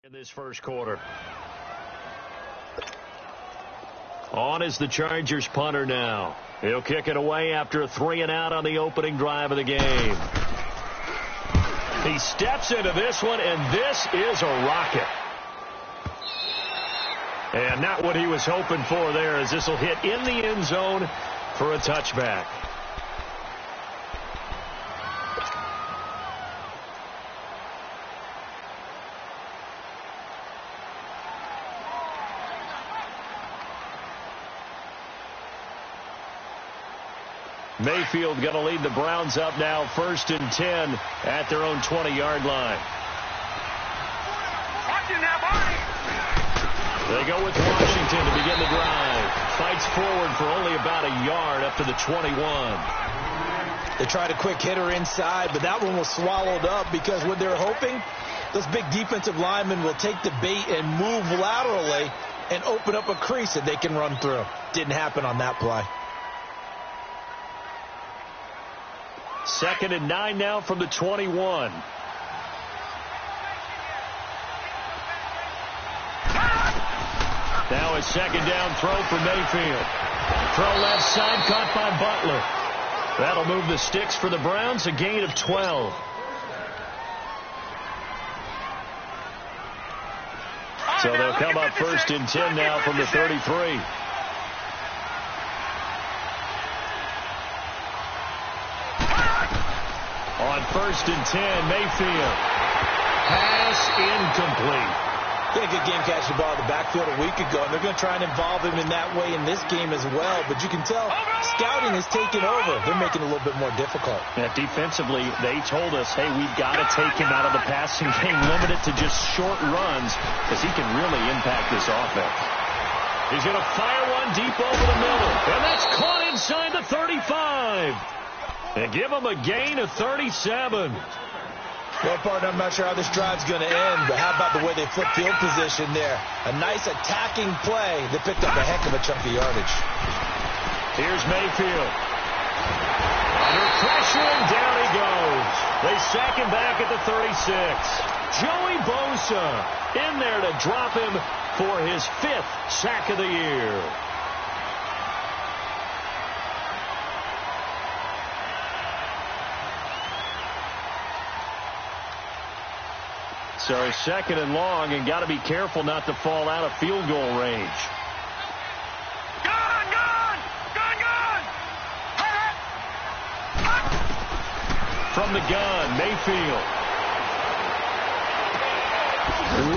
In this first quarter. On is the Chargers punter now. He'll kick it away after a 3-and-out on the opening drive of the game. He steps into this one, and this is a rocket. And not what he was hoping for there, as this will hit in the end zone for a touchback. Mayfield going to lead the Browns up now, 1st and 10 at their own 20-yard line. They go with Washington to begin the drive. Fights forward for only about a yard up to the 21. They tried a quick hitter inside, but that one was swallowed up because what they're hoping, those big defensive linemen will take the bait and move laterally and open up a crease that they can run through. Didn't happen on that play. 2nd and 9 now from the 21. Now a second down throw for Mayfield. Throw left side, caught by Butler. That'll move the sticks for the Browns, a gain of 12. So they'll come up 1st and 10 now from the 33. On 1st and 10, Mayfield. Pass incomplete. He had a good game catching the ball in the backfield a week ago, and they're going to try and involve him in that way in this game as well. But you can tell scouting has taken over. They're making it a little bit more difficult. Yeah, defensively, they told us, hey, we've got to take him out of the passing game, limit it to just short runs, because he can really impact this offense. He's going to fire one deep over the middle, and that's caught inside the 35. And give him a gain of 37. Well, partner, I'm not sure how this drive's going to end, but how about the way they flip field position there? A nice attacking play that picked up a heck of a chunk of yardage. Here's Mayfield. Under pressure, and down he goes. They sack him back at the 36. Joey Bosa in there to drop him for his 5th sack of the year. So 2nd and long, and got to be careful not to fall out of field goal range. From the gun, Mayfield.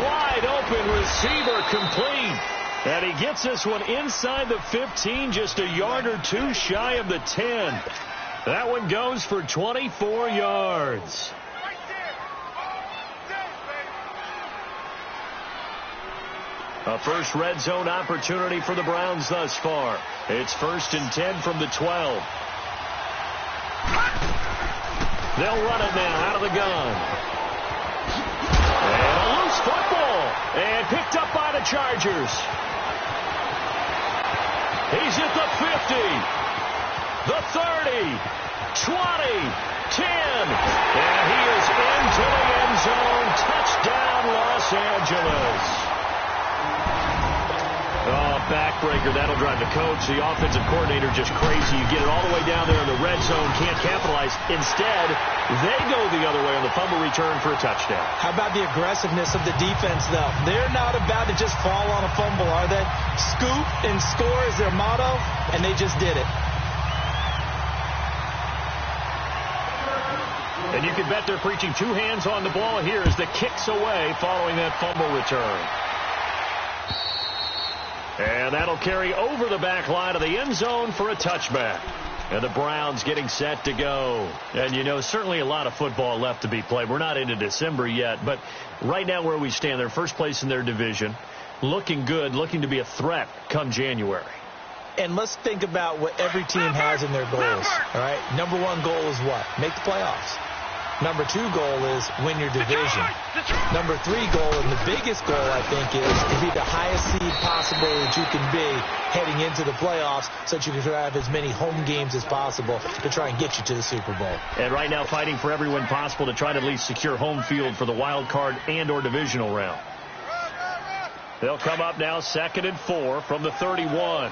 Wide open receiver, complete. And he gets this one inside the 15, just a yard or two shy of the 10. That one goes for 24 yards. A first red zone opportunity for the Browns thus far. It's 1st and 10 from the 12. They'll run it now out of the gun. And a loose football. And picked up by the Chargers. He's at the 50. The 30. 20. 10. And he is into the end zone. Touchdown, Los Angeles. Oh, backbreaker. That'll drive the coach, the offensive coordinator, just crazy. You get it all the way down there in the red zone, can't capitalize. Instead, they go the other way on the fumble return for a touchdown. How about the aggressiveness of the defense, though? They're not about to just fall on a fumble, are they? Scoop and score is their motto, and they just did it. And you can bet they're preaching 2 hands on the ball here as the kicks away following that fumble return. And that'll carry over the back line of the end zone for a touchback. And the Browns getting set to go. And, you know, certainly a lot of football left to be played. We're not into December yet, but right now where we stand, they're first place in their division. Looking good, looking to be a threat come January. And let's think about what every team has in their goals, all right? Number 1 goal is what? Make the playoffs. Number 2 goal is win your division. Number 3 goal, and the biggest goal, I think, is to be the highest seed possible that you can be heading into the playoffs so that you can have as many home games as possible to try and get you to the Super Bowl. And right now fighting for every win possible to try to at least secure home field for the wild card and or divisional round. They'll come up now 2nd and 4 from the 31.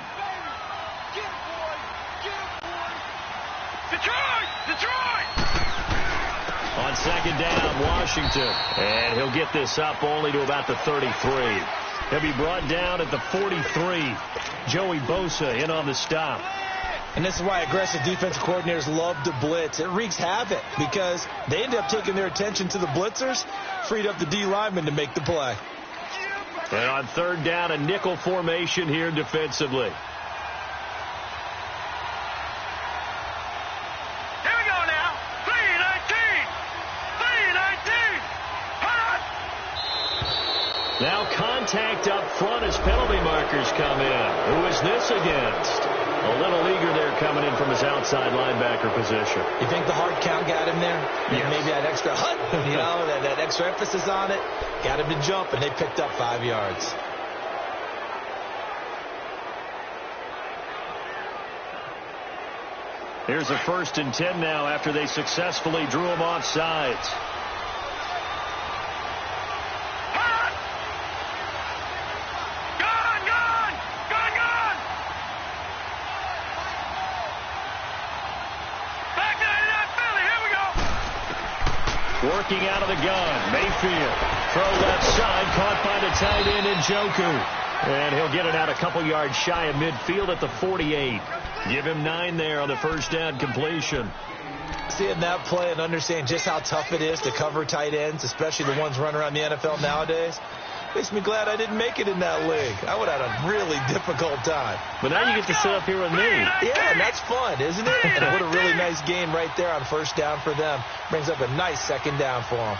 On 2nd down, Washington. And he'll get this up only to about the 33. He'll be brought down at the 43. Joey Bosa in on the stop. And this is why aggressive defensive coordinators love to blitz. It wreaks havoc because they end up taking their attention to the blitzers, freed up the D lineman to make the play. And on 3rd down, a nickel formation here defensively. Now contact up front as penalty markers come in. Who is this against? A little eager there coming in from his outside linebacker position. You think the hard count got him there? Yes. Maybe that extra that extra emphasis on it got him to jump, and they picked up 5 yards. Here's a 1st and 10 now after they successfully drew him off sides. Working out of the gun, Mayfield. Throw left side, caught by the tight end Njoku. And he'll get it out a couple yards shy of midfield at the 48. Give him 9 there on the 1st down completion. Seeing that play and understanding just how tough it is to cover tight ends, especially the ones running around the NFL nowadays, makes me glad I didn't make it in that league. I would have had a really difficult time. But now you get to sit up here with me. Yeah, and that's fun, isn't it? And what a really nice game right there on 1st down for them. Brings up a nice 2nd down for them.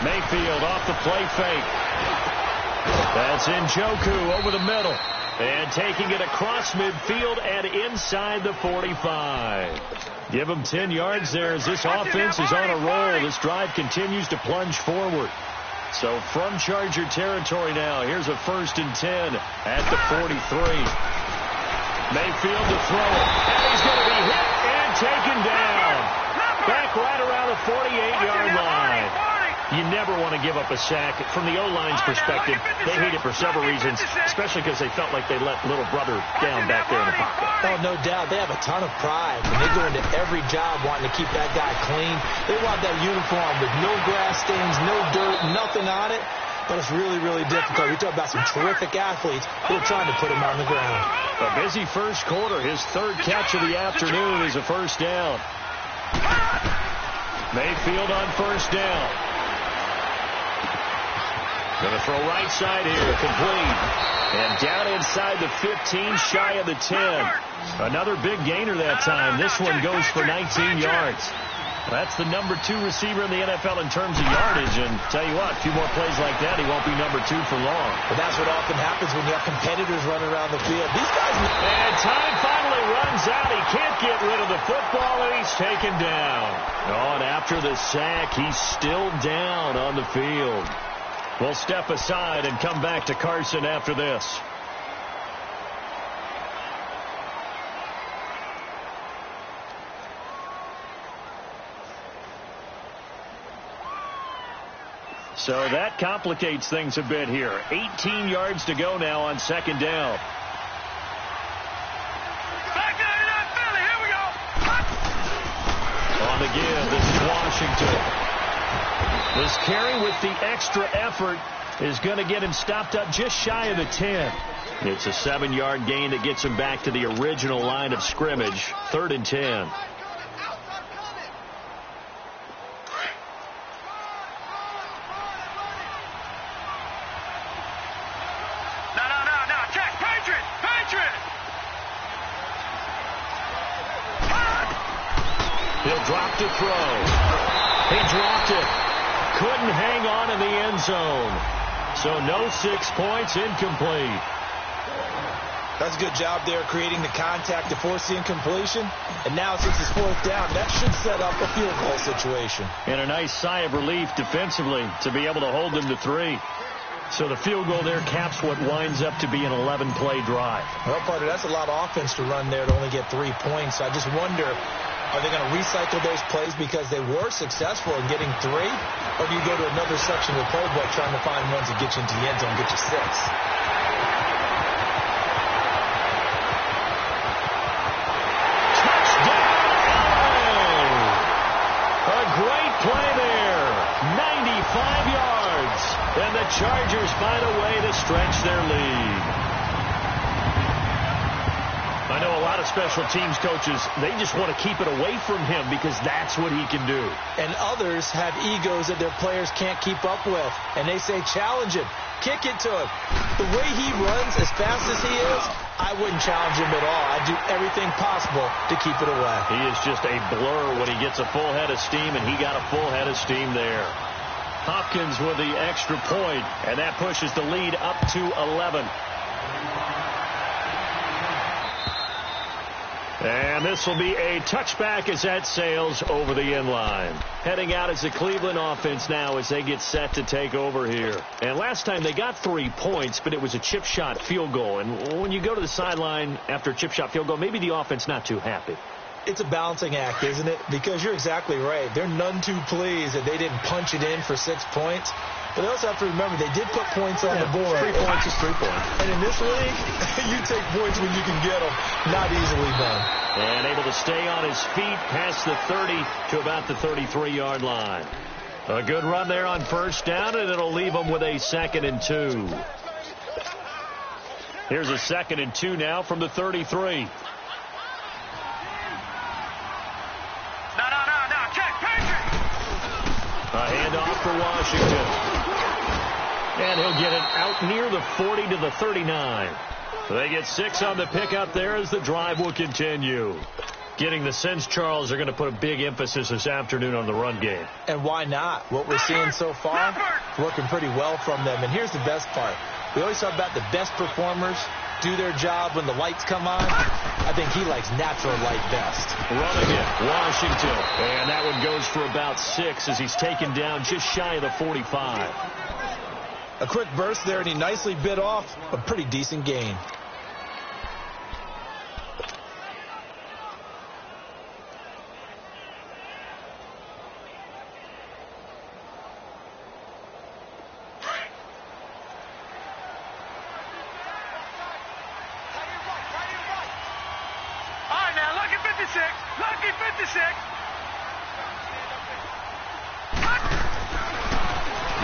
Mayfield off the play fake. That's Njoku over the middle. And taking it across midfield and inside the 45. Give him 10 yards there as this offense is on a roll. This drive continues to plunge forward. So from Charger territory now, here's a 1st and 10 at the 43. Mayfield to throw it. And he's going to be hit and taken down. Back right around the 48-yard line. You never want to give up a sack. From the O-line's perspective, they hate it for several reasons, especially because they felt like they let little brother down back there in the pocket. Oh, no doubt. They have a ton of pride. And they go into every job wanting to keep that guy clean. They want that uniform with no grass stains, no dirt, nothing on it. But it's really, really difficult. We talk about some terrific athletes who are trying to put him on the ground. A busy 1st quarter. His 3rd catch of the afternoon is a 1st down. Mayfield on 1st down. Going to throw right side here, complete. And down inside the 15, shy of the 10. Another big gainer that time. This one goes for 19 yards. That's the number 2 receiver in the NFL in terms of yardage. And tell you what, a few more plays like that, he won't be number 2 for long. But that's what often happens when you have competitors running around the field. These guys... And time finally runs out. He can't get rid of the football, and he's taken down. Oh, and after the sack, he's still down on the field. We'll step aside and come back to Carson after this. So that complicates things a bit here. 18 yards to go now on 2nd down. On the give, this is Washington. This carry with the extra effort is going to get him stopped up just shy of the 10. It's a 7-yard gain that gets him back to the original line of scrimmage. 3rd and 10. He'll drop to throw. He dropped it. Couldn't hang on in the end zone. So no 6 points, incomplete. That's a good job there creating the contact to force the incompletion. And now since it's 4th down, that should set up a field goal situation. And a nice sigh of relief defensively to be able to hold them to 3. So the field goal there caps what winds up to be an 11-play drive. Well, partner, that's a lot of offense to run there to only get 3 points. I just wonder Are they going to recycle those plays because they were successful in getting 3? Or do you go to another section of the playbook trying to find ones that get you into the end zone and get you 6? Touchdown! A great play there. 95 yards. And the Chargers find a way to stretch their lead. I know a lot of special teams coaches, they just want to keep it away from him because that's what he can do. And others have egos that their players can't keep up with. And they say, challenge him. Kick it to him. The way he runs as fast as he is, I wouldn't challenge him at all. I'd do everything possible to keep it away. He is just a blur when he gets a full head of steam, and he got a full head of steam there. Hopkins with the extra point, and that pushes the lead up to 11. And this will be a touchback as that sails over the end line. Heading out is the Cleveland offense now as they get set to take over here. And last time they got 3 points, but it was a chip shot field goal. And when you go to the sideline after a chip shot field goal, maybe the offense not too happy. It's a balancing act, isn't it? Because you're exactly right. They're none too pleased that they didn't punch it in for 6 points. But they also have to remember they did put points on the board. 3 points is 3 points. And in this league, you take points when you can get them. Not easily done. And able to stay on his feet past the 30 to about the 33-yard line. A good run there on first down, and it'll leave them with a 2nd and 2. Here's a 2nd and 2 now from the 33. A handoff for Washington. And he'll get it out near the 40 to the 39. They get 6 on the pickup there as the drive will continue. Getting the sense, Charles, are going to put a big emphasis this afternoon on the run game. And why not? What we're seeing so far, working pretty well from them. And here's the best part. We always talk about the best performers do their job when the lights come on. I think he likes natural light best. Running it, Washington. And that one goes for about 6 as he's taken down just shy of the 45. A quick burst there, and he nicely bit off a pretty decent gain.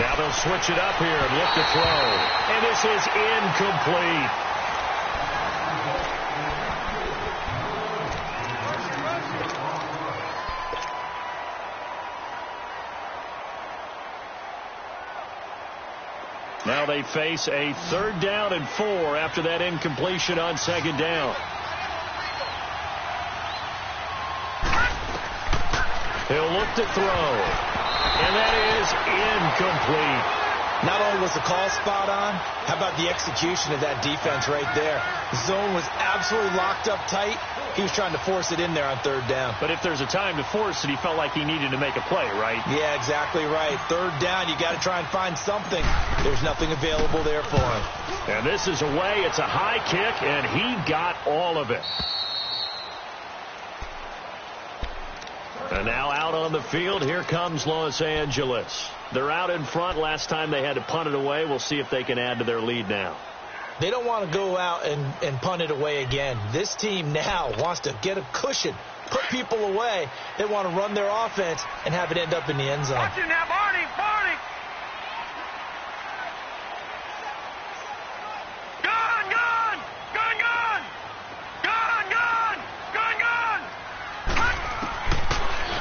Now they'll switch it up here and look to throw. And this is incomplete. Now they face a 3rd down and 4 after that incompletion on 2nd down. He'll look to throw. And that is incomplete. Not only was the call spot on, how about the execution of that defense right there? The zone was absolutely locked up tight. He was trying to force it in there on 3rd down. But if there's a time to force it, he felt like he needed to make a play, right? Yeah, exactly right. 3rd down, you got to try and find something. There's nothing available there for him. And this is away. It's a high kick, and he got all of it. And now out on the field, here comes Los Angeles. They're out in front. Last time they had to punt it away. We'll see if they can add to their lead now. They don't want to go out and punt it away again. This team now wants to get a cushion, put people away. They want to run their offense and have it end up in the end zone. Watch it now, Barney.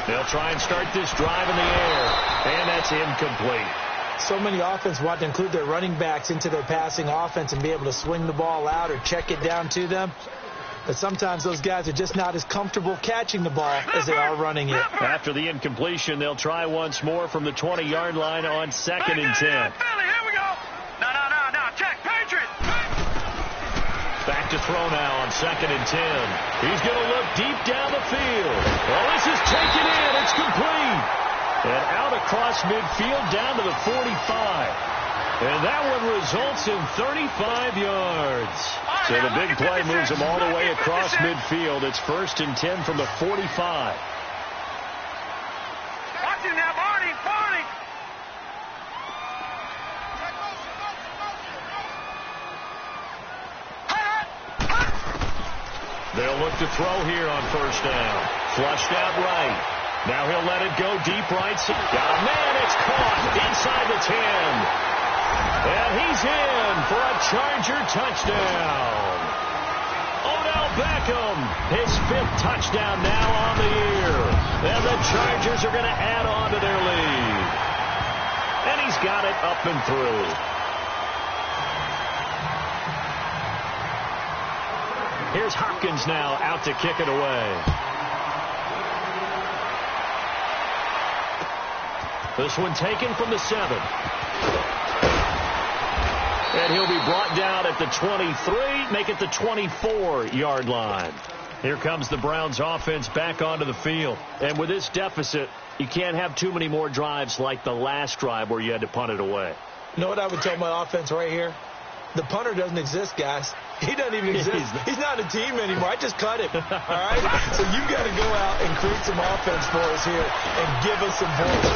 They'll try and start this drive in the air, and that's incomplete. So many offense want to include their running backs into their passing offense and be able to swing the ball out or check it down to them. But sometimes those guys are just not as comfortable catching the ball as they are running it. After the incompletion, they'll try once more from the 20-yard line on 2nd and 10. Here we go. No. Check. Patriot. Back to throw now on 2nd and 10. He's going to look deep down the field. Well, this is taken in. It's complete. And out across midfield down to the 45. And that one results in 35 yards. So the big play moves them all the way across midfield. It's 1st and 10 from the 45. Watch him now, Barney, Barney. They'll look to throw here on 1st down. Flushed out right. Now he'll let it go deep right. Got a man. It's caught inside the 10. And he's in for a Charger touchdown. Odell Beckham, his 5th touchdown now on the year. And the Chargers are going to add on to their lead. And he's got it up and through. Here's Hopkins now out to kick it away. This one taken from the 7. And he'll be brought down at the 23, make it the 24-yard line. Here comes the Browns offense back onto the field. And with this deficit, you can't have too many more drives like the last drive where you had to punt it away. You know what I would tell my offense right here? The punter doesn't exist, guys. He doesn't even exist. He's not a team anymore. I just cut him. All right? So you got to go out and create some offense for us here and give us some points.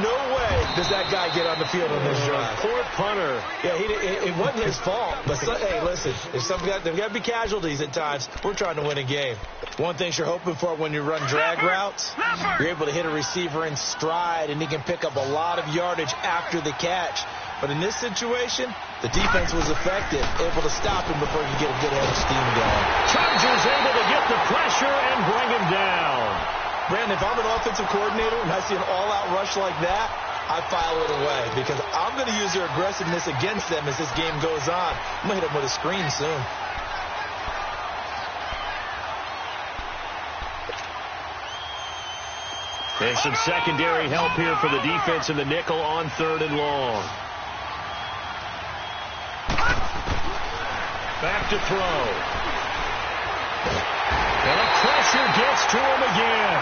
No way does that guy get on the field on this drive. Poor punter. Yeah, it wasn't his fault. But, hey, listen, there's got to be casualties at times. We're trying to win a game. One thing you're hoping for when you run drag routes, you're able to hit a receiver in stride, and he can pick up a lot of yardage after the catch. But in this situation, the defense was effective, able to stop him before he could get a good head of steam going. Chargers able to get the pressure and bring him down. Brandon, if I'm an offensive coordinator and I see an all-out rush like that, I file it away because I'm going to use their aggressiveness against them as this game goes on. I'm going to hit them with a screen soon. There's some secondary help here for the defense in the nickel on 3rd and long. Back to throw. And the pressure gets to him again.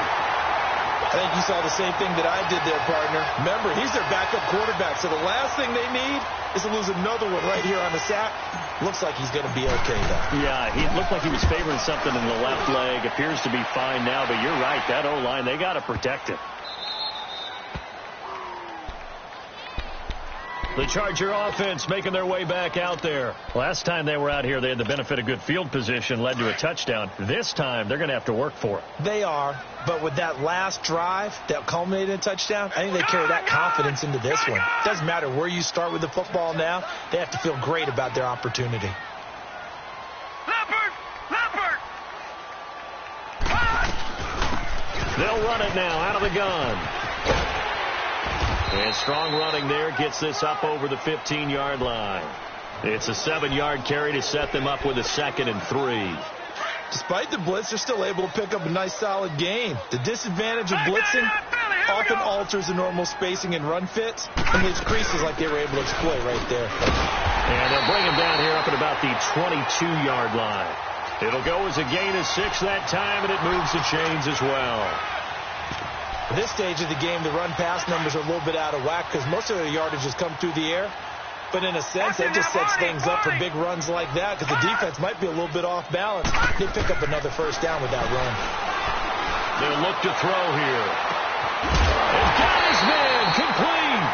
I think you saw the same thing that I did there, partner. Remember, he's their backup quarterback, so the last thing they need is to lose another one right here on the sack. Looks like he's going to be okay, though. Yeah, he looked like he was favoring something in the left leg. Appears to be fine now, but you're right. That O-line, they got to protect it. The Charger offense making their way back out there. Last time they were out here, they had the benefit of good field position, led to a touchdown. This time, they're going to have to work for it. They are, but with that last drive that culminated in a touchdown, I think they carry that confidence into this one. Doesn't matter where you start with the football now, they have to feel great about their opportunity. Leopard! They'll run it now out of the gun. And strong running there gets this up over the 15-yard line. It's a 7-yard carry to set them up with a 2nd and 3. Despite the blitz, they're still able to pick up a nice, solid gain. The disadvantage of blitzing often alters the normal spacing and run fits, and leaves creases like they were able to exploit right there. And they'll bring him down here up at about the 22-yard line. It'll go as a gain of 6 that time, and it moves the chains as well. At this stage of the game, the run-pass numbers are a little bit out of whack because most of their yardage has come through the air. But in a sense, that just sets things up for big runs like that because the defense might be a little bit off balance. They pick up another 1st down with that run. They'll look to throw here. And got his man complete.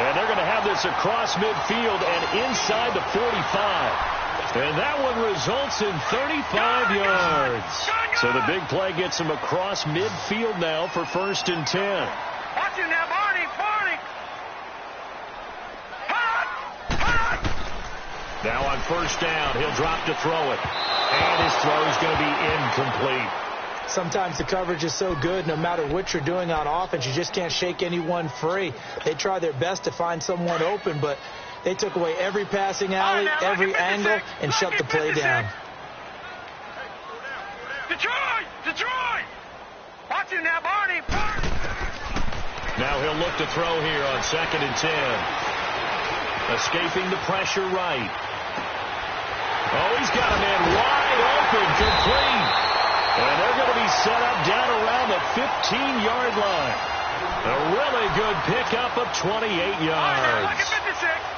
And they're going to have this across midfield and inside the 45. And that one results in 35 yards. So the big play gets him across midfield now for 1st and 10. Watch him now, Barney! Now on 1st down, he'll drop to throw it. And his throw is going to be incomplete. Sometimes the coverage is so good, no matter what you're doing on offense, you just can't shake anyone free. They try their best to find someone open, but they took away every passing alley, every angle, and shut the play down. Detroit! Watch him now, Barney! Now he'll look to throw here on 2nd and 10. Escaping the pressure right. Oh, he's got a man wide open, complete. And they're going to be set up down around the 15-yard line. A really good pickup of 28 yards.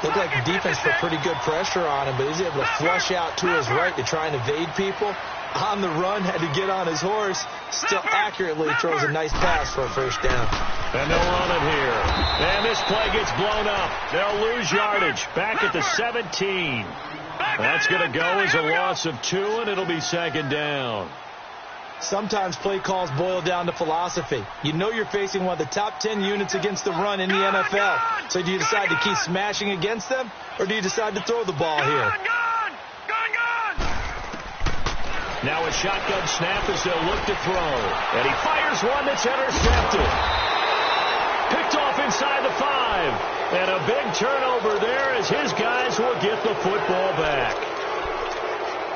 Looked like the defense put pretty good pressure on him, but he's able to flush out to his right to try and evade people. On the run, had to get on his horse. Still accurately throws a nice pass for a first down. And they'll run it here. And this play gets blown up. They'll lose yardage. Back at the 17. That's going to go as a loss of 2, and it'll be second down. Sometimes play calls boil down to philosophy. You know you're facing one of the top 10 units against the run in the NFL. So do you decide to keep smashing against them, or do you decide to throw the ball here? Now a shotgun snap as they'll look to throw. And he fires one that's intercepted. Picked off inside the 5. And a big turnover there as his guys will get the football back.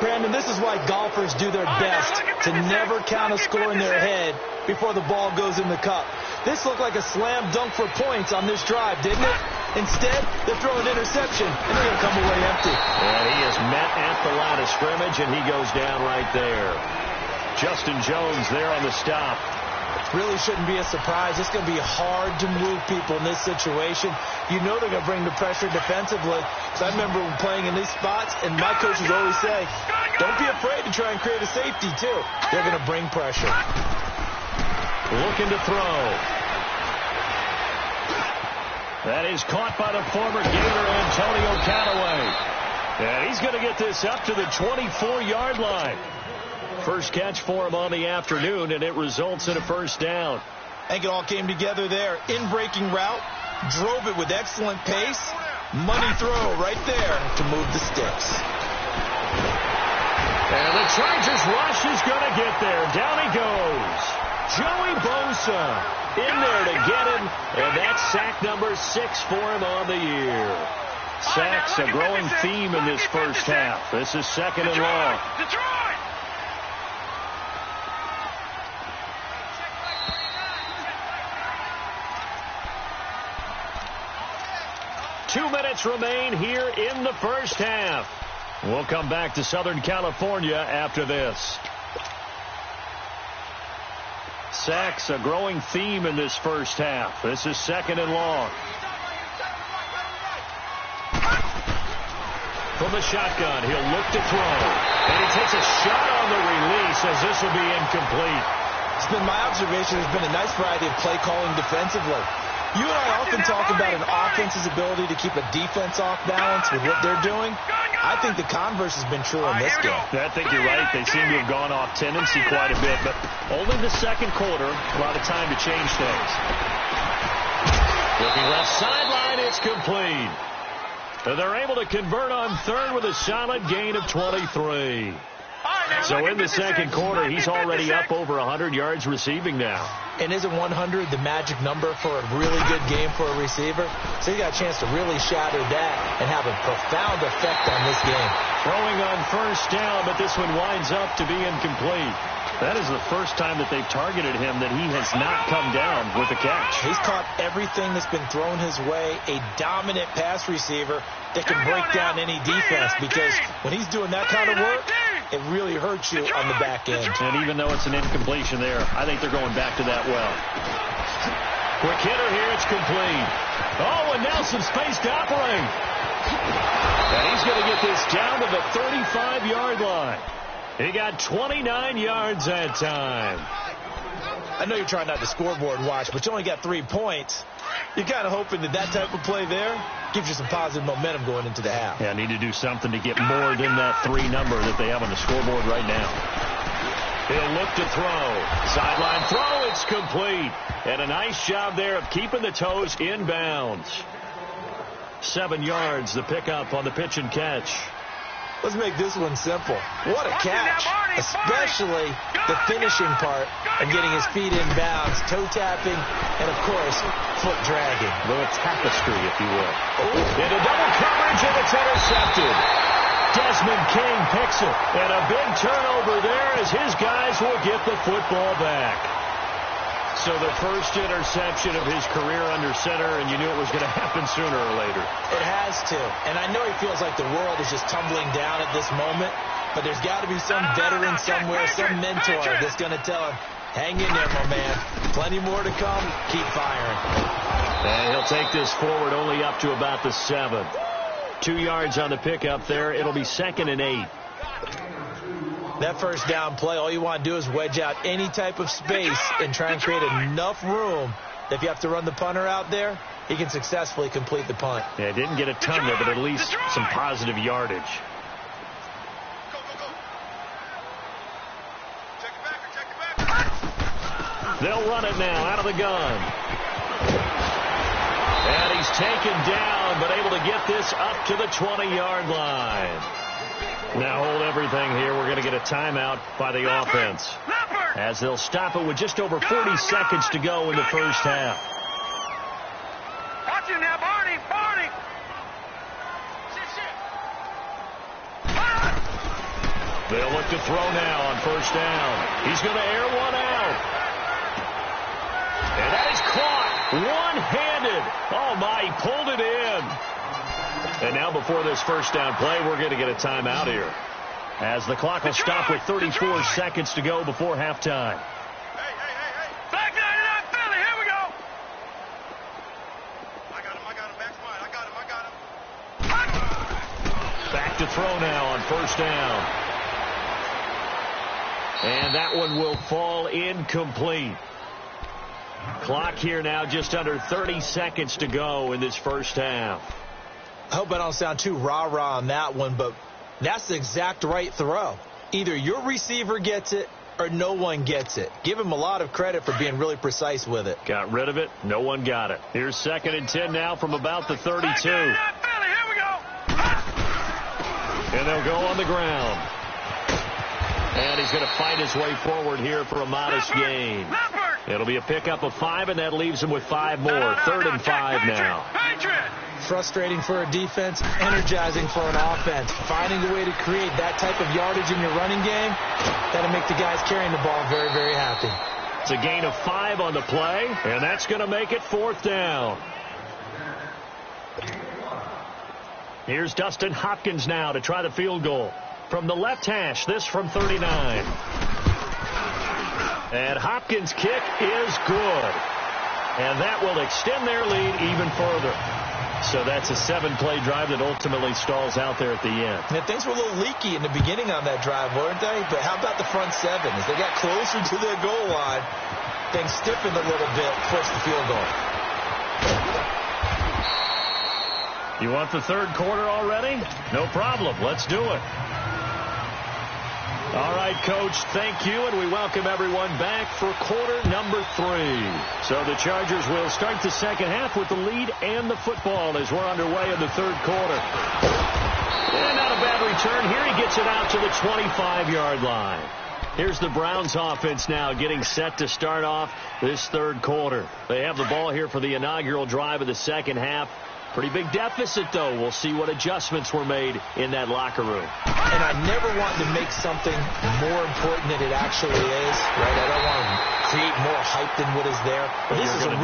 Brandon, this is why golfers do their best to never count a score in their head before the ball goes in the cup. This looked like a slam dunk for points on this drive, didn't it? Instead, they're throwing an interception, and they're going to come away empty. And he is met at the line of scrimmage, and he goes down right there. Justin Jones there on the stop. Really shouldn't be a surprise. It's going to be hard to move people in this situation. You know they're going to bring the pressure defensively. So I remember playing in these spots, and my coaches always say, don't be afraid to try and create a safety, too. They're going to bring pressure. Looking to throw. That is caught by the former Gator, Antonio Callaway. And he's going to get this up to the 24-yard line. First catch for him on the afternoon, and it results in a first down. I think it all came together there. In-breaking route, drove it with excellent pace. Money throw right there to move the sticks. And the Chargers rush is going to get there. Down he goes. Joey Bosa in there to get him, and that's sack number 6 for him on the year. Sacks a growing theme in this first half. This is second and long. 2 minutes remain here in the first half. We'll come back to Southern California after this. Sacks a growing theme in this first half. This is second and long. From the shotgun, he'll look to throw. And he takes a shot on the release as this will be incomplete. It's been my observation there's been a nice variety of play calling defensively. You and I often talk about an offense's ability to keep a defense off balance with what they're doing. I think the converse has been true in this game. I think you're right. They seem to have gone off tendency quite a bit, but only the second quarter, a lot of time to change things. Looking left sideline, it's complete. And they're able to convert on third with a solid gain of 23. So in the second quarter, he's already up over 100 yards receiving now. And isn't 100 the magic number for a really good game for a receiver? So you got a chance to really shatter that and have a profound effect on this game. Throwing on first down, but this one winds up to be incomplete. That is the first time that they've targeted him that he has not come down with a catch. He's caught everything that's been thrown his way. A dominant pass receiver that can break down any defense, because when he's doing that kind of work, it really hurts you on the back end. And even though it's an incompletion there, I think they're going back to that well. Quick hitter here, it's complete. Oh, and now some space to operate. And he's going to get this down to the 35-yard line. He got 29 yards that time. I know you're trying not to scoreboard watch, but you only got 3 points. You're kind of hoping that that type of play there gives you some positive momentum going into the half. Yeah, need to do something to get more than that 3 number that they have on the scoreboard right now. He'll look to throw. Sideline throw, it's complete. And a nice job there of keeping the toes inbounds. 7 yards, the pickup on the pitch and catch. Let's make this one simple. What a catch, especially the finishing part of getting his feet in bounds, toe tapping, and, of course, foot dragging. A little tapestry, if you will. Into double coverage, and it's intercepted. Desmond King picks it, and a big turnover there as his guys will get the football back. So the first interception of his career under center, and you knew it was going to happen sooner or later. It has to. And I know he feels like the world is just tumbling down at this moment, but there's got to be some veteran somewhere, some mentor that's going to tell him, hang in there, my man. Plenty more to come. Keep firing. And he'll take this forward only up to about the 7. 2 yards on the pickup there. It'll be 2nd and 8. That first down play, all you want to do is wedge out any type of space and try and create enough room that if you have to run the punter out there, he can successfully complete the punt. Yeah, didn't get a ton there, but at least some positive yardage. They'll run it now out of the gun. And he's taken down, but able to get this up to the 20-yard line. Now hold everything here. We're going to get a timeout by the offense, as they'll stop it with just over 40 seconds to go in the first half. Watch him now, Barney. They'll look to throw now on first down. He's going to air one out. And that is caught one-handed. Oh, my, he pulled it in. And now before this first down play, we're going to get a timeout here, as the clock will stop with 34 seconds to go before halftime. Hey. Back 99, Philly. Here we go. I got him. Back's mine. I got him. Back to throw now on first down. And that one will fall incomplete. Clock here now just under 30 seconds to go in this first half. I hope I don't sound too rah-rah on that one, but that's the exact right throw. Either your receiver gets it or no one gets it. Give him a lot of credit for being really precise with it. Got rid of it. No one got it. Here's 2nd and 10 now from about the 32. Here we go. And they'll go on the ground. And he's going to fight his way forward here for a modest gain. It'll be a pickup of 5, and that leaves him with 5 more. 3rd and 5 now. Frustrating for a defense, energizing for an offense. Finding a way to create that type of yardage in your running game, that'll make the guys carrying the ball very, very happy. It's a gain of 5 on the play, and that's going to make it 4th down. Here's Dustin Hopkins now to try the field goal. From the left hash, this from 39. And Hopkins' kick is good. And that will extend their lead even further. So that's a 7-play drive that ultimately stalls out there at the end. And things were a little leaky in the beginning on that drive, weren't they? But how about the front 7? As they got closer to their goal line, things stiffened a little bit, forced the field goal. You want the 3rd quarter already? No problem. Let's do it. All right, Coach, thank you, and we welcome everyone back for quarter number 3. So the Chargers will start the second half with the lead and the football as we're underway in the 3rd quarter. And not a bad return here. He gets it out to the 25-yard line. Here's the Browns offense now getting set to start off this 3rd quarter. They have the ball here for the inaugural drive of the second half. Pretty big deficit, though. We'll see what adjustments were made in that locker room. And I never want to make something more important than it actually is, right? I don't want to create more hype than what is there. But this is I'm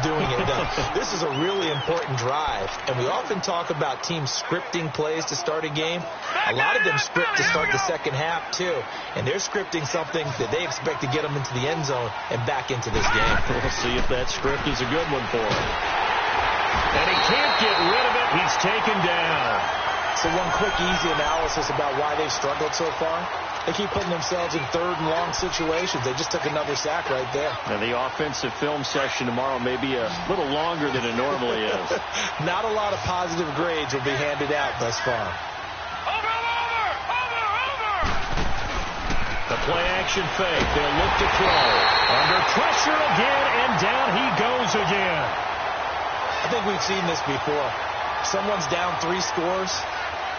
doing it, though. This is a really important drive. And we often talk about teams scripting plays to start a game. A lot of them script to start the second half, too. And they're scripting something that they expect to get them into the end zone and back into this game. We'll see if that script is a good one for them. And he can't get rid of it. He's taken down. So one quick, easy analysis about why they've struggled so far. They keep putting themselves in 3rd and long situations. They just took another sack right there. And the offensive film session tomorrow may be a little longer than it normally is. Not a lot of positive grades will be handed out thus far. Over! The play-action fake. They'll look to throw. Under pressure again, and down he goes again. I think we've seen this before. Someone's down 3 scores.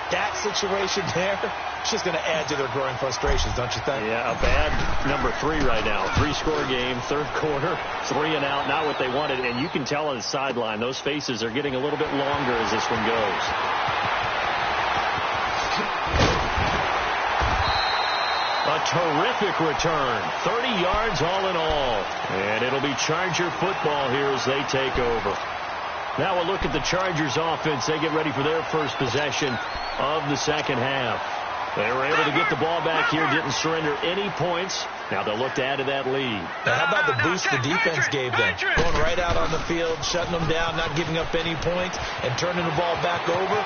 That situation there, it's just going to add to their growing frustrations, don't you think? Yeah, a bad number 3 right now. 3-score game, 3rd quarter, 3 and out, not what they wanted. And you can tell on the sideline, those faces are getting a little bit longer as this one goes. A terrific return. 30 yards all in all. And it'll be Charger football here as they take over. Now we'll look at the Chargers offense. They get ready for their first possession of the second half. They were able to get the ball back here, didn't surrender any points. Now they'll look to add to that lead. Now, how about the boost the defense gave them? Going right out on the field, shutting them down, not giving up any points, and turning the ball back over.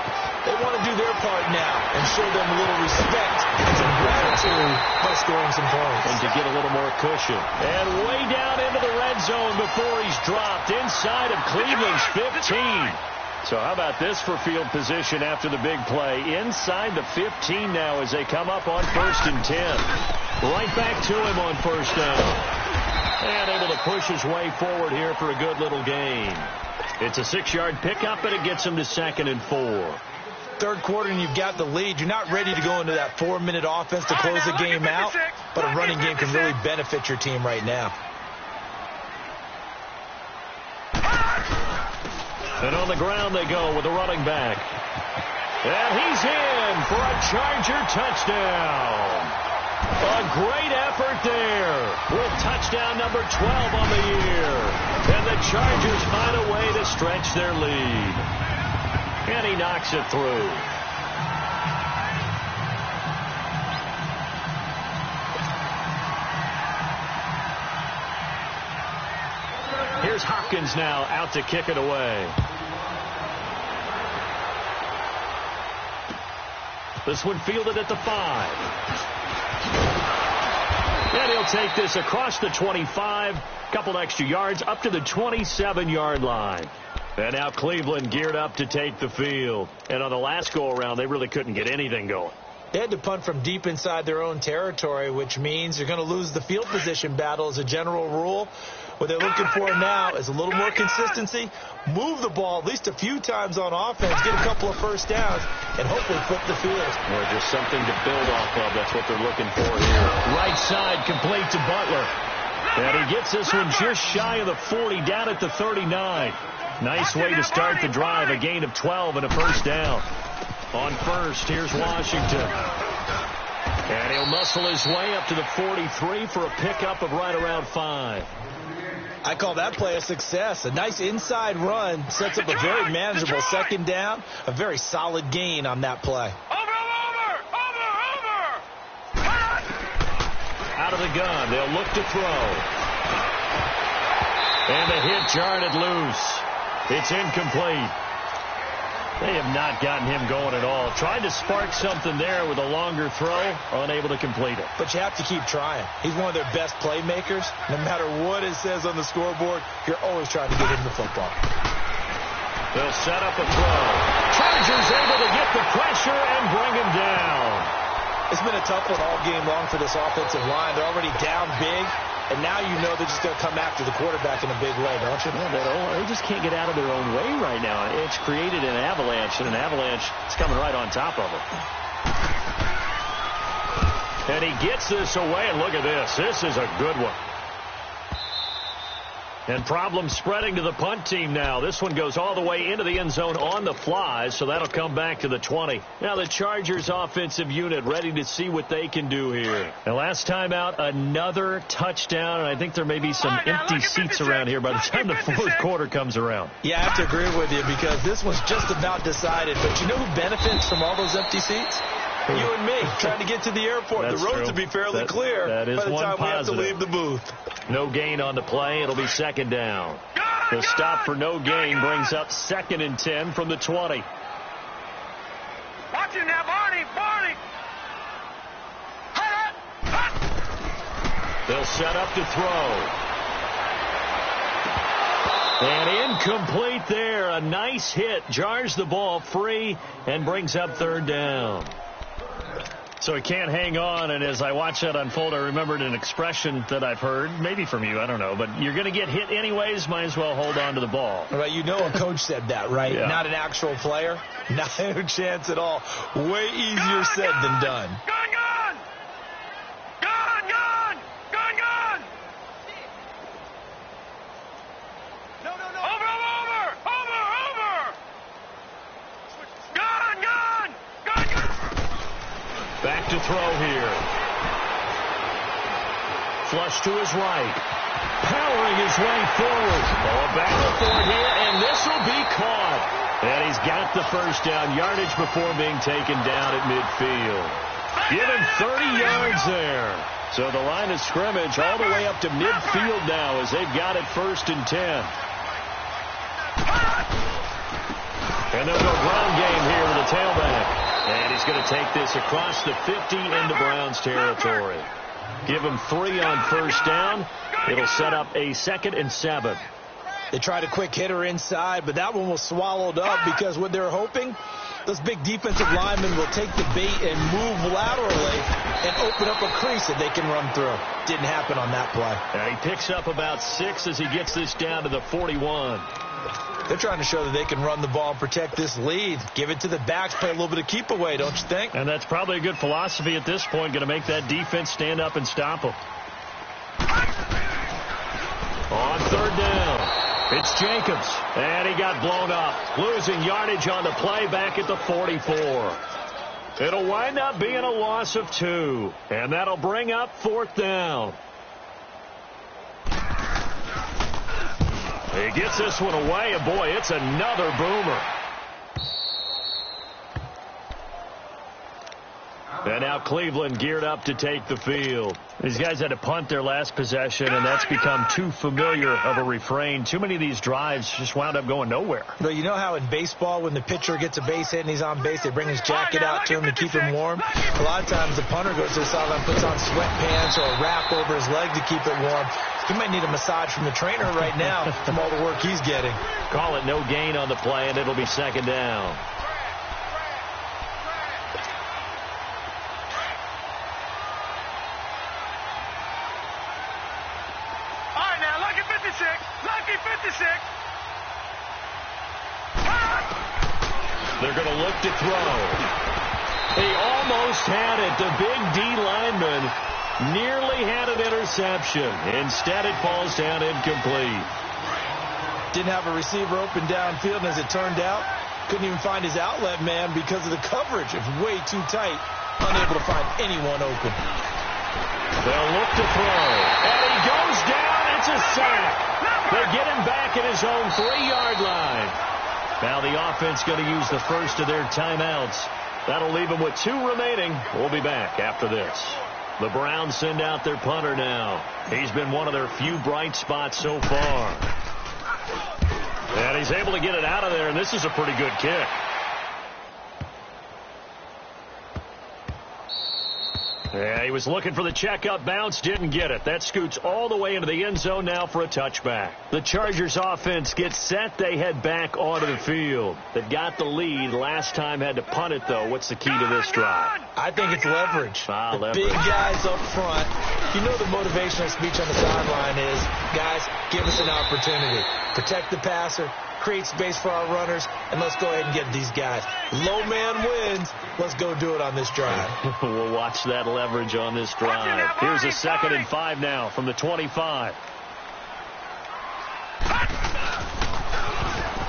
They want to do their part now and show them a little respect and some gratitude by scoring some points. And to get a little more cushion. And way down into the red zone before he's dropped inside of Cleveland's 15. So how about this for field position after the big play? Inside the 15 now as they come up on 1st and 10. Right back to him on 1st down. And able to push his way forward here for a good little gain. It's a 6-yard pickup, and it gets him to 2nd and 4. Third quarter and you've got the lead. You're not ready to go into that 4-minute offense to close the game out, but a running game can really benefit your team right now. And on the ground they go with the running back. And he's in for a Charger touchdown. A great effort there with touchdown number 12 on the year. And the Chargers find a way to stretch their lead. And he knocks it through. Here's Hopkins now out to kick it away. This one fielded at the 5. And he'll take this across the 25, couple extra yards up to the 27-yard line. And now Cleveland geared up to take the field. And on the last go-around, they really couldn't get anything going. They had to punt from deep inside their own territory, which means you're going to lose the field position battle as a general rule. What they're looking for now is a little more consistency, move the ball at least a few times on offense, get a couple of first downs, and hopefully flip the field. Or just something to build off of. That's what they're looking for here. Right side complete to Butler. And he gets this one just shy of the 40, down at the 39. Nice way to start the drive, a gain of 12 and a first down. On 1st, here's Washington. And he'll muscle his way up to the 43 for a pickup of right around 5. I call that play a success. A nice inside run sets up a very manageable 2nd down. A very solid gain on that play. Over! Out of the gun, they'll look to throw. And the hit jarred it loose. It's incomplete. They have not gotten him going at all. Tried to spark something there with a longer throw, unable to complete it. But you have to keep trying. He's one of their best playmakers. No matter what it says on the scoreboard, you're always trying to get him the football. They'll set up a throw. Chargers able to get the pressure and bring him down. It's been a tough one all game long for this offensive line. They're already down big. And now you know they're just going to come after the quarterback in a big way, don't you? No, they just can't get out of their own way right now. It's created an avalanche, and an avalanche is coming right on top of them. And he gets this away, and look at this. This is a good one. And problems spreading to the punt team now. This one goes all the way into the end zone on the fly, so that'll come back to the 20. Now the Chargers offensive unit ready to see what they can do here. And last time out, another touchdown, and I think there may be some empty seats around here by the time the 4th quarter comes around. Yeah, I have to agree with you because this one's just about decided. But you know who benefits from all those empty seats? You and me, trying to get to the airport. That's the roads true. will be fairly clear that is by the time positive. we have to leave the booth. No gain on the play. It'll be 2nd down. The stop for no gain brings up 2nd and 10 from the 20. Watch him now, Barney! They'll set up to throw. And incomplete there. A nice hit. Jars the ball free and brings up 3rd down. So he can't hang on, and as I watch that unfold, I remembered an expression that I've heard, maybe from you, I don't know, but you're going to get hit anyways, might as well hold on to the ball. Right, you know a coach said that, right? Yeah. Not an actual player. Not a chance at all. Way easier said than done. Gun! No. Over! Gun! Back to throw here. Flush to his right. Powering his way forward. Ball back and forth here, and this will be caught. And he's got the first down yardage before being taken down at midfield. Give him 30 yards there. So the line of scrimmage all the way up to midfield now as they've got it 1st and 10. And they'll go ground game here with the tailback. And he's going to take this across the 50 into Browns territory. Give him 3 on 1st down. It'll set up a 2nd and 7. They tried a quick hitter inside, but that one was swallowed up because what they're hoping, those big defensive linemen will take the bait and move laterally and open up a crease that they can run through. Didn't happen on that play. And he picks up about 6 as he gets this down to the 41. They're trying to show that they can run the ball and protect this lead. Give it to the backs, play a little bit of keep away, don't you think? And that's probably a good philosophy at this point, going to make that defense stand up and stop them. On 3rd down, it's Jacobs, and he got blown up, losing yardage on the play back at the 44. It'll wind up being a loss of 2, and that'll bring up 4th down. He gets this one away, and boy, it's another boomer. And now Cleveland geared up to take the field. These guys had to punt their last possession, and that's become too familiar of a refrain. Too many of these drives just wound up going nowhere. But you know how in baseball, when the pitcher gets a base hit and he's on base, they bring his jacket out to him to keep him warm? A lot of times the punter goes to the sideline, puts on sweatpants or a wrap over his leg to keep it warm. He might need a massage from the trainer right now from all the work he's getting. Call it no gain on the play, and it'll be 2nd down. Lucky 56. They're going to look to throw. He almost had it. The big D lineman nearly had an interception. Instead, it falls down incomplete. Didn't have a receiver open downfield, and as it turned out, couldn't even find his outlet man because of the coverage. It was way too tight. Unable to find anyone open. They'll look to throw. And he goes down. It's a sack. They get him back at his own 3-yard line. Now the offense going to use the first of their timeouts. That'll leave them with 2 remaining. We'll be back after this. The Browns send out their punter now. He's been one of their few bright spots so far. And he's able to get it out of there, and this is a pretty good kick. Yeah, he was looking for the checkup bounce, didn't get it. That scoots all the way into the end zone now for a touchback. The Chargers offense gets set. They head back onto the field. They've got the lead. Last time had to punt it, though. What's the key to this drive? I think it's leverage. Leverage. Big guys up front. You know the motivational speech on the sideline is, guys, give us an opportunity. Protect the passer. Create space for our runners, and let's go ahead and get these guys. Low man wins. Let's go do it on this drive. We'll watch that leverage on this drive. Here's a 2nd and 5 now from the 25.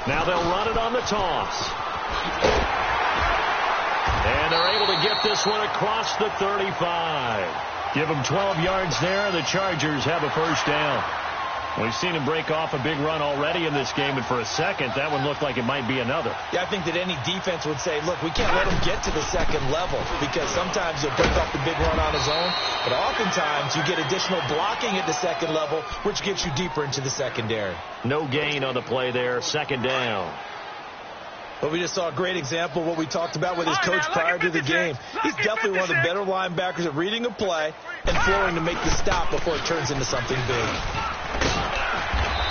Now they'll run it on the toss. And they're able to get this one across the 35. Give them 12 yards there, and the Chargers have a 1st down. We've seen him break off a big run already in this game, and for a second, that one looked like it might be another. Yeah, I think that any defense would say, look, we can't let him get to the 2nd level, because sometimes he'll break off the big run on his own, but oftentimes you get additional blocking at the 2nd level, which gets you deeper into the secondary. No gain on the play there, 2nd down. But we just saw a great example of what we talked about with his coach prior to the game. He's definitely one of the better linebackers at reading a play and flowing to make the stop before it turns into something big.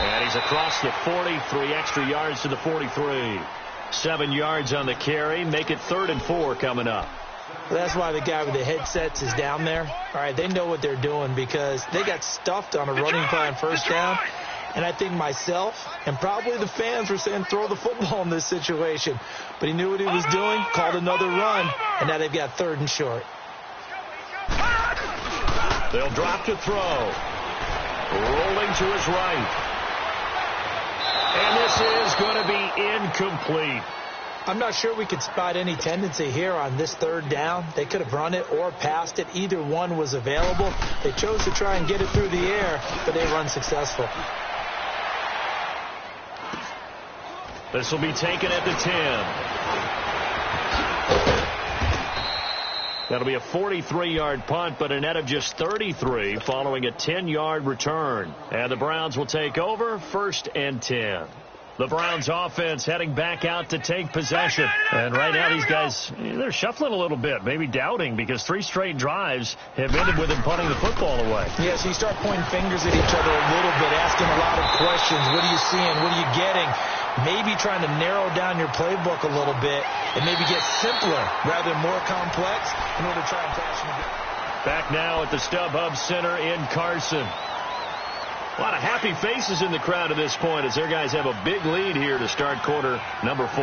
And he's across the 40, 3 extra yards to the 43. 7 yards on the carry. Make it 3rd and 4 coming up. Well, that's why the guy with the headsets is down there. All right, they know what they're doing because they got stuffed on a running play on 1st down. And I think myself and probably the fans were saying throw the football in this situation. But he knew what he was doing, called another run, and now they've got 3rd and short. They'll drop to throw. Rolling to his right. And this is going to be incomplete. I'm not sure we could spot any tendency here on this 3rd down. They could have run it or passed it. Either one was available. They chose to try and get it through the air, but they were unsuccessful. This will be taken at the 10. That'll be a 43-yard punt, but a net of just 33 following a 10-yard return. And the Browns will take over 1st and 10. The Browns offense heading back out to take possession. And right now these guys, they're shuffling a little bit, maybe doubting, because 3 straight drives have ended with them punting the football away. Yeah, so you start pointing fingers at each other a little bit, asking a lot of questions. What are you seeing? What are you getting? Maybe trying to narrow down your playbook a little bit and maybe get simpler rather than more complex in order to try and fashion a game. Back now at the StubHub Center in Carson. A lot of happy faces in the crowd at this point as their guys have a big lead here to start quarter number 4.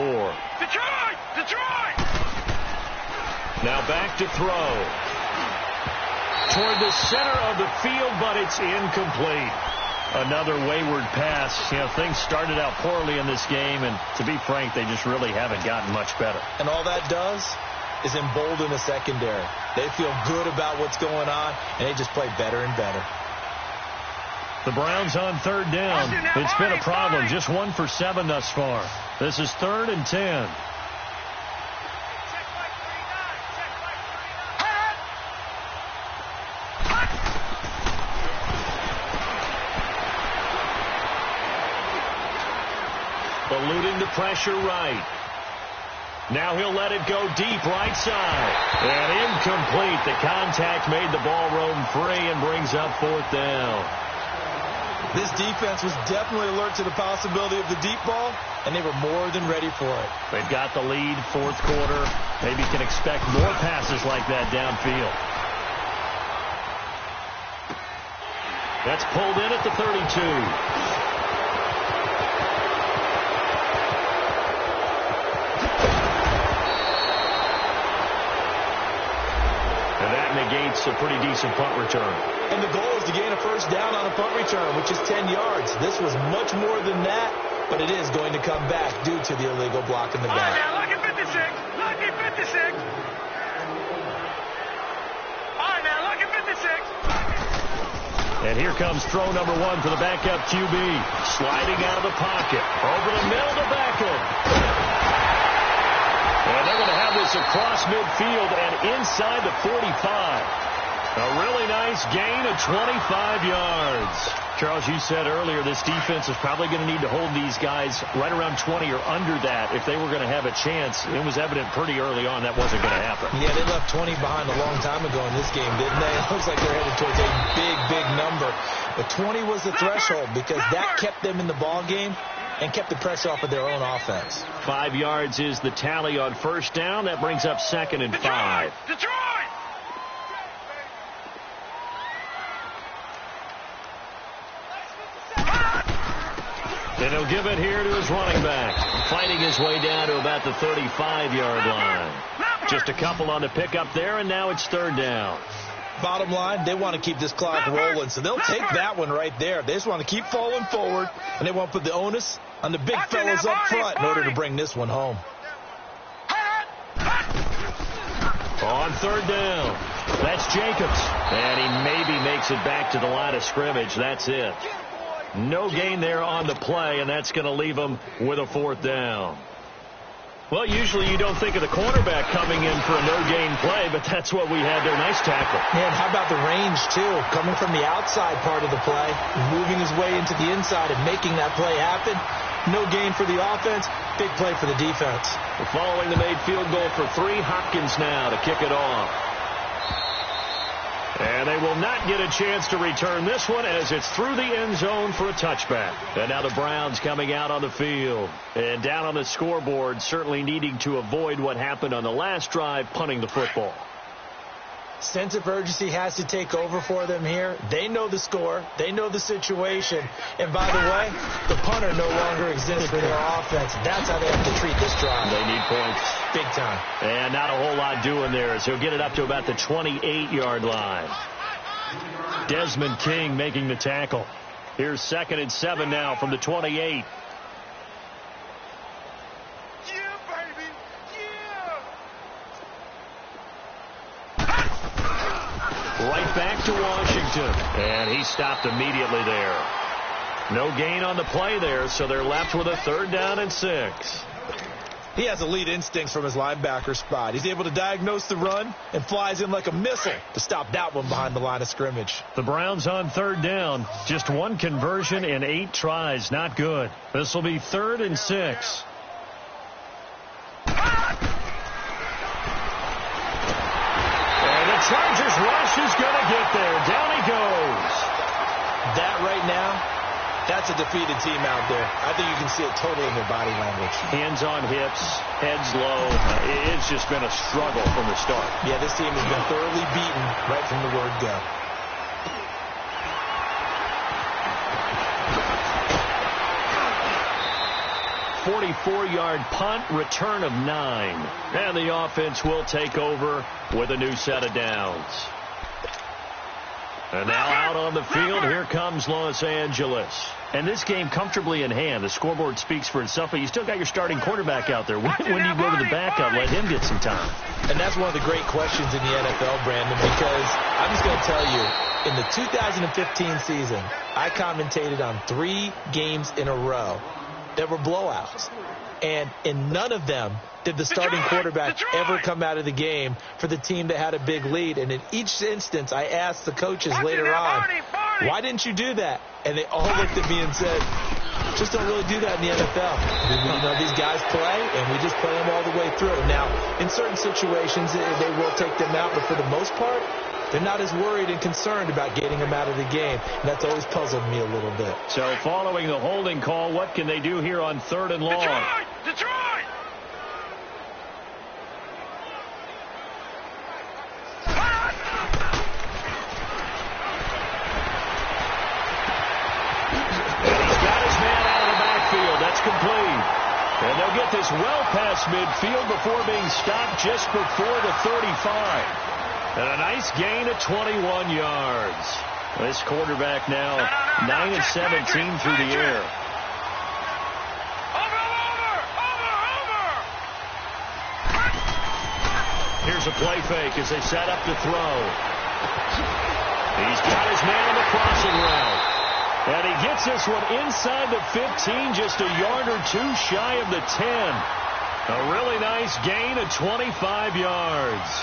Detroit! Detroit! Now back to throw. Toward the center of the field, but it's incomplete. Another wayward pass. You know, things started out poorly in this game, and to be frank, they just really haven't gotten much better. And all that does is embolden the secondary. They feel good about what's going on, and they just play better and better. The Browns on 3rd down. It's been a problem. Just 1 for 7 thus far. This is 3rd and 10. Eluding the pressure right. Now he'll let it go deep right side. And incomplete. The contact made the ball roam free and brings up 4th down. This defense was definitely alert to the possibility of the deep ball, and they were more than ready for it. They've got the lead, 4th quarter. Maybe can expect more passes like that downfield. That's pulled in at the 32. Negates a pretty decent punt return. And the goal is to gain a 1st down on a punt return, which is 10 yards. This was much more than that, but it is going to come back due to the illegal block in the back. Lucky 56. Lucky 56. All right, now, lucky 56. And here comes throw number 1 for the backup QB. Sliding out of the pocket. Over the middle to Beckham. And they're going to have this across midfield and inside the 45. A really nice gain of 25 yards. Charles, you said earlier this defense is probably going to need to hold these guys right around 20 or under that if they were going to have a chance. It was evident pretty early on that wasn't going to happen. Yeah, they left 20 behind a long time ago in this game, didn't they? It looks like they're headed towards a big, big number. But 20 was the threshold because that kept them in the ball game and kept the pressure off of their own offense. 5 yards is the tally on 1st down. That brings up 2nd and 5. Detroit! And he'll give it here to his running back. Fighting his way down to about the 35-yard line. Just a couple on the pickup there, and now it's 3rd down. Bottom line, they want to keep this clock rolling, so they'll take that one right there. They just want to keep falling forward, and they want to put the onus on the big fellas up front in order to bring this one home. On 3rd down, that's Jacobs. And he maybe makes it back to the line of scrimmage. That's it. No gain there on the play, and that's going to leave him with a 4th down. Well, usually you don't think of the cornerback coming in for a no-gain play, but that's what we had there. Nice tackle. And how about the range, too? Coming from the outside part of the play, moving his way into the inside and making that play happen. No gain for the offense, big play for the defense. Following the made field goal for 3, Hopkins now to kick it off. And they will not get a chance to return this one as it's through the end zone for a touchback. And now the Browns coming out on the field. And down on the scoreboard, certainly needing to avoid what happened on the last drive, punting the football. Sense of urgency has to take over for them here. They know the score. They know the situation. And by the way, the punter no longer exists for their offense. That's how they have to treat this drive. They need points. Big time. And not a whole lot doing there, so he'll get it up to about the 28-yard line. Desmond King making the tackle. Here's 2nd and 7 now from the 28. Right back to Washington. And he stopped immediately there. No gain on the play there, so they're left with a 3rd down and 6. He has elite instincts from his linebacker spot. He's able to diagnose the run and flies in like a missile to stop that one behind the line of scrimmage. The Browns on third down. Just one conversion in 8 tries. Not good. This will be 3rd and 6. And the Chargers rush is going to get there. Down he goes. That right now, that's a defeated team out there. I think you can see it totally in their body language. Hands on hips, heads low. It's just been a struggle from the start. Yeah, this team has been thoroughly beaten right from the word go. .44-yard punt, return of 9. And the offense will take over with a new set of downs. And now out on the field, here comes Los Angeles. And this game comfortably in hand. The scoreboard speaks for itself, but you still got your starting quarterback out there. When do you go to the backup? Let him get some time. And that's one of the great questions in the NFL, Brandon, because I'm just going to tell you, in the 2015 season, I commentated on 3 games in a row that were blowouts. And in none of them did the starting quarterback ever come out of the game for the team that had a big lead. And in each instance, I asked the coaches later on, why didn't you do that? And they all looked at me and said, just don't really do that in the NFL. You know, these guys play, and we just play them all the way through. Now, in certain situations, they will take them out, but for the most part, they're not as worried and concerned about getting them out of the game. And that's always puzzled me a little bit. So following the holding call, what can they do here on 3rd and long? Detroit! Complete. And they'll get this well past midfield before being stopped just before the 35. And a nice gain of 21 yards. This quarterback now 9 of 17 through the air. Here's a play fake as they set up to throw. He's got his man on the crossing route. And he gets this one inside the 15, just a yard or 2 shy of the 10. A really nice gain of 25 yards.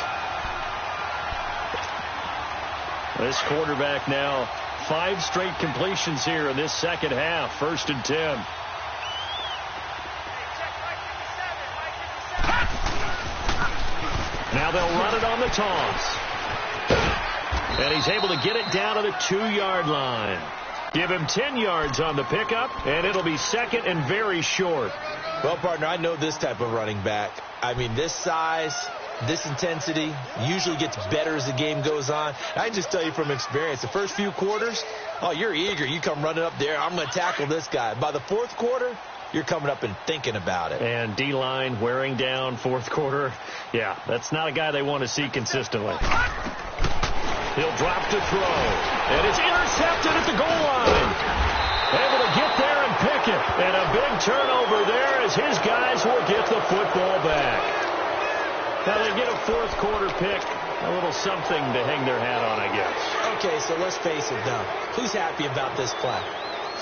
This quarterback now 5 straight completions here in this second half. 1st and 10. Now they'll run it on the toss. And he's able to get it down to the 2-yard line. Give him 10 yards on the pickup, and it'll be 2nd and very short. Well, partner, I know this type of running back. I mean, this size, this intensity usually gets better as the game goes on. I can just tell you from experience, the first few quarters, oh, you're eager. You come running up there, I'm going to tackle this guy. By the 4th quarter, you're coming up and thinking about it. And D-line wearing down 4th quarter. Yeah, that's not a guy they want to see consistently. He'll drop to throw. And it's intercepted at the goal line. Able to get there and pick it. And a big turnover there as his guys will get the football back. Now they get a 4th quarter pick. A little something to hang their hat on, I guess. Okay, so let's face it, though. Who's happy about this play?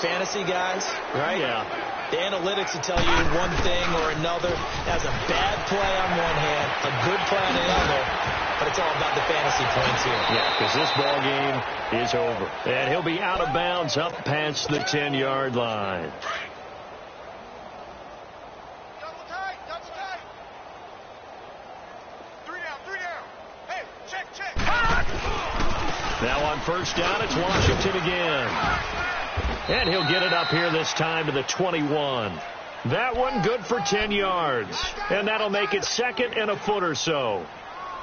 Fantasy guys, right? Yeah. The analytics will tell you one thing or another. That's a bad play on one hand, a good play on the other, but it's all about the fantasy points here. Yeah, because this ball game is over. And he'll be out of bounds up past the 10-yard line. Double tight. 3 down. Hey, check. Now on 1st down, it's Washington again. And he'll get it up here this time to the 21. That one good for 10 yards. And that'll make it 2nd and a foot or so.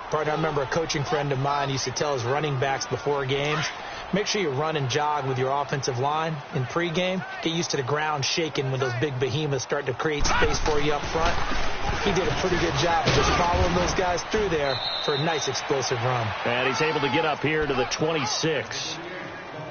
Partner, I remember a coaching friend of mine used to tell his running backs before games, make sure you run and jog with your offensive line in pregame. Get used to the ground shaking when those big behemoths start to create space for you up front. He did a pretty good job of just following those guys through there for a nice explosive run. And he's able to get up here to the 26.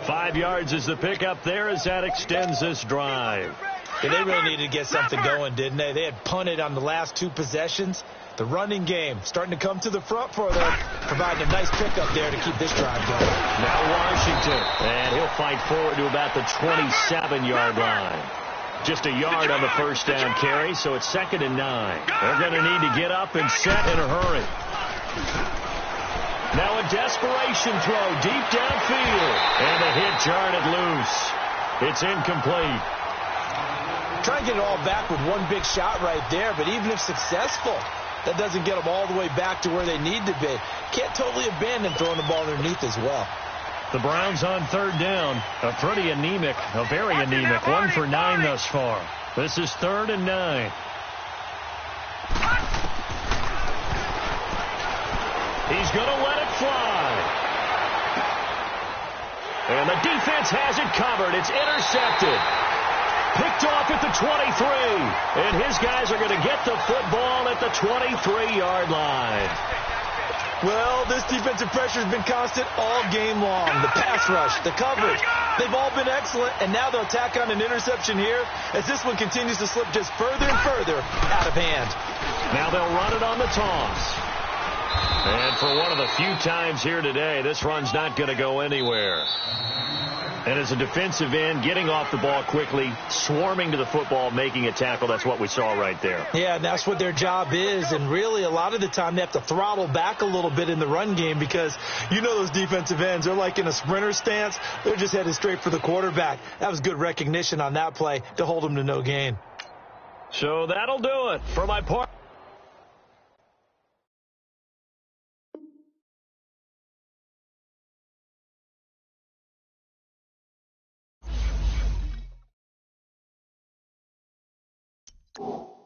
5 yards is the pickup there as that extends this drive. Yeah, they really needed to get something going, didn't they? They had punted on the last 2 possessions. The running game starting to come to the front for them, providing a nice pickup there to keep this drive going. Now Washington, and he'll fight forward to about the 27-yard line. Just a yard on the first down carry, so it's 2nd and 9. They're going to need to get up and set in a hurry. Now a desperation throw deep downfield. And the hit jarred it loose. It's incomplete. Try and get it all back with one big shot right there, but even if successful, that doesn't get them all the way back to where they need to be. Can't totally abandon throwing the ball underneath as well. The Browns on 3rd down. A pretty anemic, a very anemic. 1 for 9 thus far. This is 3rd and 9. He's going to let it fly. And the defense has it covered. It's intercepted. Picked off at the 23. And his guys are going to get the football at the 23-yard line. Well, this defensive pressure has been constant all game long. The pass rush, the coverage, they've all been excellent, and now they'll tack on an interception here as this one continues to slip just further and further out of hand. Now they'll run it on the toss. And for one of the few times here today, this run's not going to go anywhere. And as a defensive end, getting off the ball quickly, swarming to the football, making a tackle, that's what we saw right there. Yeah, and that's what their job is. And really, a lot of the time, they have to throttle back a little bit in the run game because you know those defensive ends, they're like in a sprinter stance. They're just headed straight for the quarterback. That was good recognition on that play to hold them to no gain. So that'll do it for my part. You